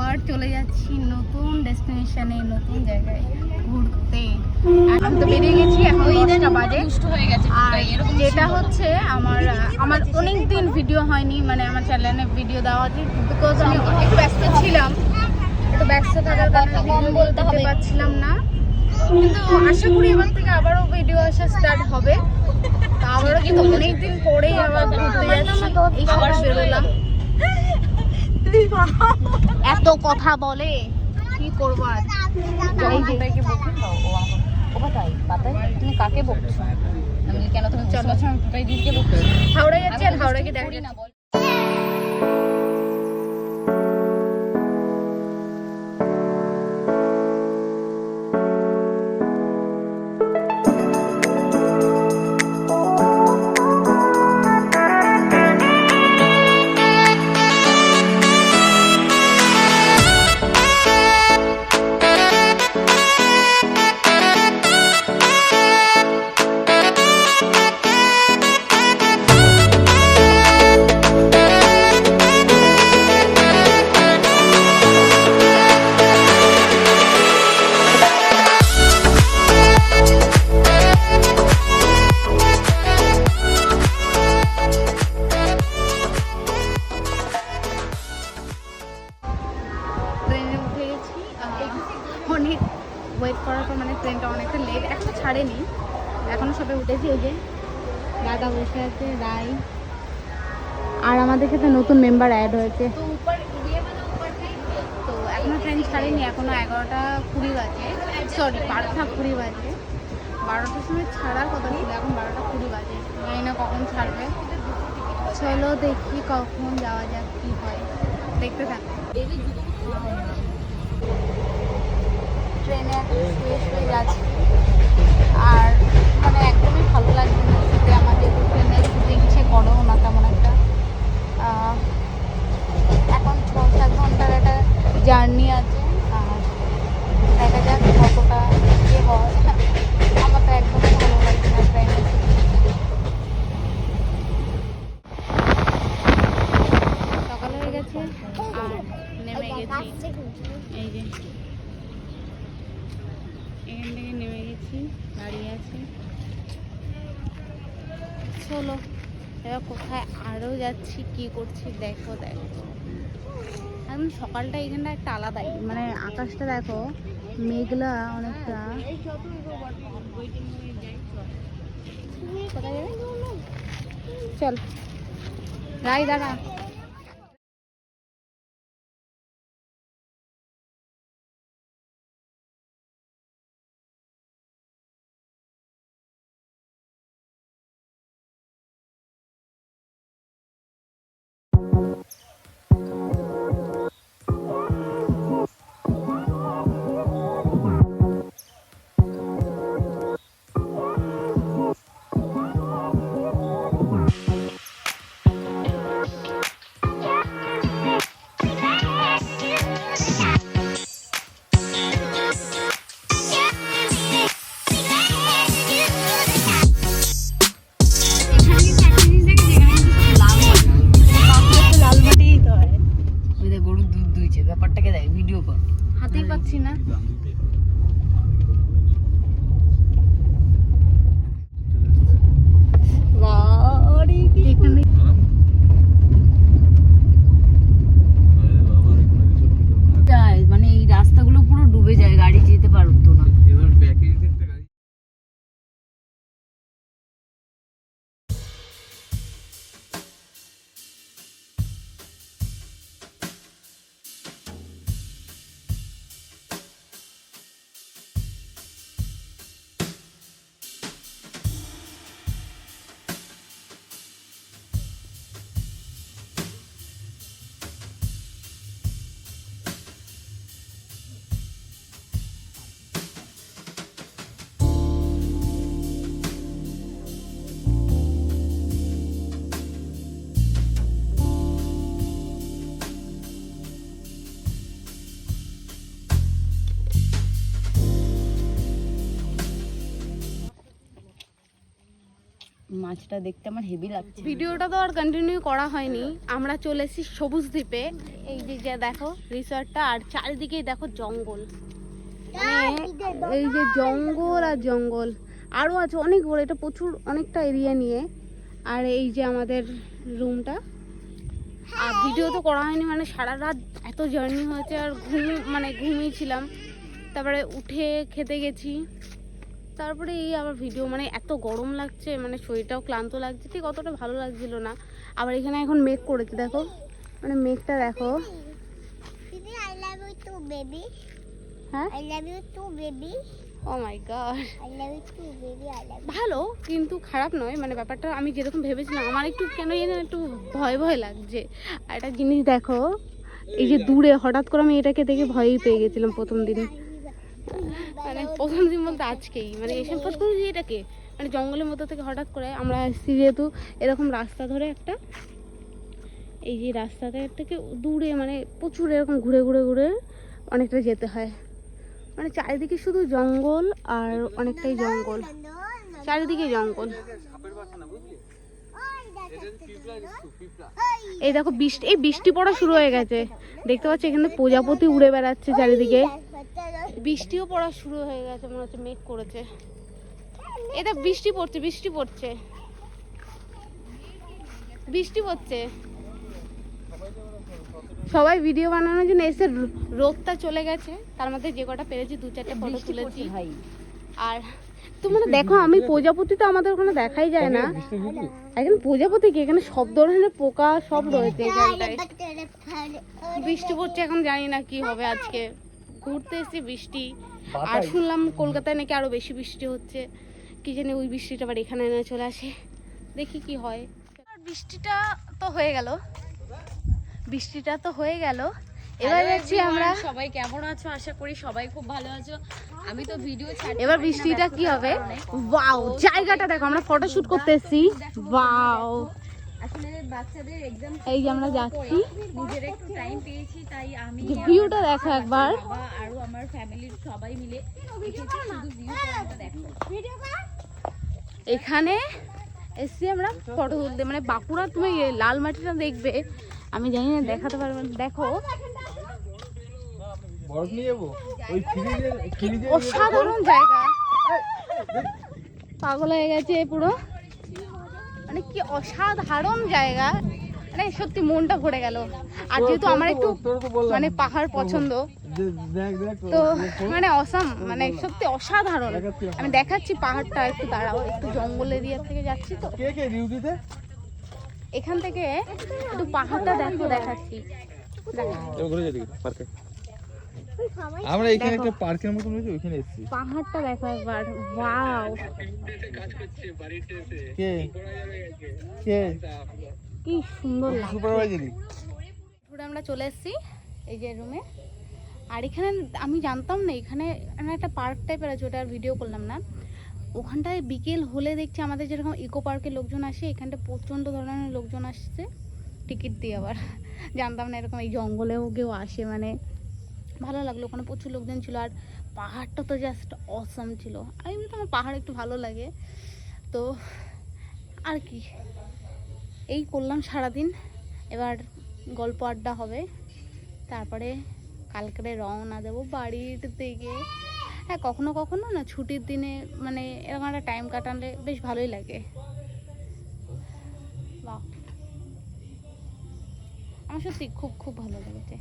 আবার চলে যাচ্ছি নতুন ডেস্টিনেশনে, নতুন জায়গায় ঘুরতে। আমি তো বেরিয়ে গেছি, এখন 10টা বাজে হয়ে গেছে। আর যেটা হচ্ছে আমার অনেক দিন ভিডিও হয়নি, মানে আমার চ্যানেলে ভিডিও দেওয়া হচ্ছে, বিকজ আমি একটু ব্যস্ত ছিলাম, একটু ব্যস্ত থাকার কারণে ভিডিও বলতে পারছিলাম না। কিন্তু আশা করি এবার থেকে আবারও ভিডিও আসা স্টার্ট হবে। তা আবারও কিন্তু অনেকদিন পরেই আবার ঘুরতে যাচ্ছি, এই সকালে বেরোলাম। এত কথা বলে কি করবো আর। তুমি কাকে বকছো? আমি কেন তুমি চলো দিদিকে বকছো? হাওড়া যাচ্ছি, আর হাওড়া কি দেখা না বল। অনেক ওয়েট করার পর, মানে ট্রেনটা অনেকটা লেট, এখনো ছাড়েনি, এখনো সবাই উঠেছি। এই যে দাদা বসে আছে, রাই, আর আমাদের সাথে নতুন মেম্বার অ্যাড হয়েছে। তো এখনো ট্রেন ছাড়েনি, এখনো 11টা 20 বাজে, সরি 12টা 20 বাজে। 12টার সময় ছাড়ার কথা ছিল, এখন 12টা 20 বাজে, জানি না কখন ছাড়বে। চলো দেখি কখন যাওয়া যাক, কি হয় দেখতে থাকো। ট্রেনে এখন শুয়ে শুয়ে যাচ্ছি, আর মানে একদমই ভালো লাগছে না শুতে। আমাদের ট্রেনে শুতে ইচ্ছে করেও না তেমন একটা। এখন 6-7 ঘন্টার একটা জার্নি আছে, আর দেখা যাক কতটা ইয়ে হয়। আমার তো একদমই ভালো লাগছে না ট্রেনে শুতে। সকাল হয়ে গেছে আর নেমে গেছি, এই যে এখান থেকে নেমে গেছি, দাঁড়িয়ে আছি। চলো এবার কোথায় আরও যাচ্ছি, কি করছি দেখো। এখন সকালটা এখানটা একটা আলাদাই, মানে আকাশটা দেখো মেঘলা অনেকটা। কোথায় যাবে? চল রাই দাঁড়া। ব্যাপারটাকে দেয় ভিডিও কর, হাতেই পাচ্ছি না। মানে এই রাস্তাগুলো পুরো ডুবে যায়, গাড়ি যেতে পারতো না। মাছটা দেখতে আমার হেভি লাগছে। ভিডিওটা তো আর কন্টিনিউ করা হয়নি, আমরা চলে এসেছি সবুজ দ্বীপে। এই যে দেখো রিসর্টটা, আর চারিদিকেই দেখো জঙ্গল, মানে এই যে জঙ্গল আর জঙ্গল আরও আছে অনেক বড়, এটা প্রচুর অনেকটা এরিয়া নিয়ে। আর এই যে আমাদের রুমটা, আর ভিডিও তো করা হয়নি, মানে সারা রাত এত জার্নি হয়েছে আর ঘুমিয়েছিলাম, তারপরে উঠে খেতে গেছি, তারপরে এই আবার ভিডিও, মানে এত গরম লাগছে, মানে শরীরটাও ক্লান্ত লাগছে, ঠিক অতটা ভালো লাগছিল না। আবার এখানে এখন মেঘ করেছে দেখো, মানে মেঘটা দেখো। হ্যাঁ ও মাই গড, ভালো কিন্তু খারাপ নয়, মানে ব্যাপারটা আমি যেরকম ভেবেছিলাম, আমার একটু কেন জানি না একটু ভয় ভয় লাগছে। আর একটা জিনিস দেখো, এই যে দূরে হঠাৎ করে আমি এটাকে দেখে ভয়ই পেয়ে গেছিলাম প্রথম দিন, মানে প্রথম দিন বলতে আজকেই, মানে এসে ফট করে এটাকে, মানে জঙ্গলের মধ্যে থেকে হঠাৎ করে আমরা আসছি যেহেতু এরকম রাস্তা ধরে একটা, এই যে রাস্তাতে থেকে দূরে মানে প্রচুর এরকম ঘুরে ঘুরে ঘুরে অনেকটা যেতে হয়, মানে চারিদিকে শুধু জঙ্গল আর অনেকটাই জঙ্গল, চারিদিকে জঙ্গল। এই দেখো বৃষ্টি, এই বৃষ্টি পড়া শুরু হয়ে গেছে, দেখতে পাচ্ছি এখানে প্রজাপতি উড়ে বেড়াচ্ছে চারিদিকে, বৃষ্টিও পড়া শুরু হয়ে গেছে, মনে হচ্ছে মেঘ করেছে। এটা বৃষ্টি পড়ছে, বৃষ্টি পড়ছে, বৃষ্টি পড়ছে। সবাই ভিডিও বানানোর জন্য এসে রোদটা চলে গেছে, তার মধ্যে যে কটা পেরেছি 2-4টা ফটো তুলেছি। ভাই আর তোমরা দেখো, আমি প্রজাপতি তো আমাদের ওখানে দেখাই যায় না, এখানে প্রজাপতি কি, এখানে সব ধরনের পোকা সব রয়েছে এখানটায়। বৃষ্টি পড়ছে, এখন জানি না কি হবে আজকে, ঘুরতে এসেছি বৃষ্টি, আর শুনলাম কলকাতায় নাকি আরো বেশি বৃষ্টি হচ্ছে, কি জানি ওই বৃষ্টিটা আবার এখানে না চলে আসে, দেখি কি হয়। বৃষ্টিটা তো হয়ে গেল, বৃষ্টিটা তো হয়ে গেল, এবার যাচ্ছি আমরা। সবাই কেমন আছো? আশা করি সবাই খুব ভালো আছো। আমি তো ভিডিও ছাড়ি, এবার বৃষ্টিটা কি হবে, ওয়াও জায়গাটা দেখো, আমরা ফটো শুট করতে এসেছি, ওয়াও। আসলে বাচ্চাদের এক্সাম, এই যে আমরা যাচ্ছি, নিজের একটু টাইম পেয়েছি, তাই আমি ভিউটা দেখো একবার, বাবা আর আমার ফ্যামিলির সবাই মিলে এসেছি শুধু ভিউ পয়েন্টটা দেখো। এখানে এসছি আমরা ফটো তুলতে, মানে বাঁকুড়া তুমি লাল মাটিটা দেখবে, আমি জানি না দেখাতে পারবো না, দেখো অসাধারণ জায়গা, পাগল হয়ে গেছে পুরো, মানে কি অসাধারণ জায়গা, মানে সত্যি মনটা ভরে গেল। আর যেহেতু আমার একটু মানে পাহাড় পছন্দ, তো মানে অসাম, মানে সত্যি অসাধারণ। আমি দেখাচ্ছি পাহাড়টা, একটু দাঁড়াও, একটু জঙ্গল এরিয়া থেকে যাচ্ছি তো, এখান থেকে একটু পাহাড়টা দেখো, দেখাচ্ছি। আমরা এখানে একটা পার্কের মতো রয়েছে, ওইখানে এসেছি। পাহাড়টা দেখো একবার, ওয়াও কে কে কি সুন্দর লাগছে। সুপারভাইজারি ঘুরে আমরা চলে এসেছি এই যে রুমে, আর এখানে আমি জানতাম না, এখানে একটা পার্ক টাইপের আছে, ওটা আর ভিডিও করলাম না। ওখানটায় বিকেল হলে দেখছি আমাদের যেরকম ইকো পার্কে লোকজন আসে, এখানটা প্রচণ্ড ধরনের লোকজন আসছে টিকিট দিয়ে, আবার জানতাম না এরকম এই জঙ্গলেও কেউ আসে, মানে ভালো লাগলো, ওখানে প্রচুর লোকজন ছিল। আর পাহাড়টা তো জাস্ট অসাম ছিল, আর এমনি তো আমার পাহাড় একটু ভালো লাগে, তো আর কি এই করলাম সারাদিন। এবার গল্প আড্ডা হবে, তারপরে কালকে রওনা দেবো বাড়ির দিকে। হ্যাঁ, কখনো কখনো না ছুটির দিনে মানে এরকম একটা টাইম কাটালে বেশ ভালোই লাগে। বাহ, আমার সত্যি খুব খুব ভালো লেগেছে।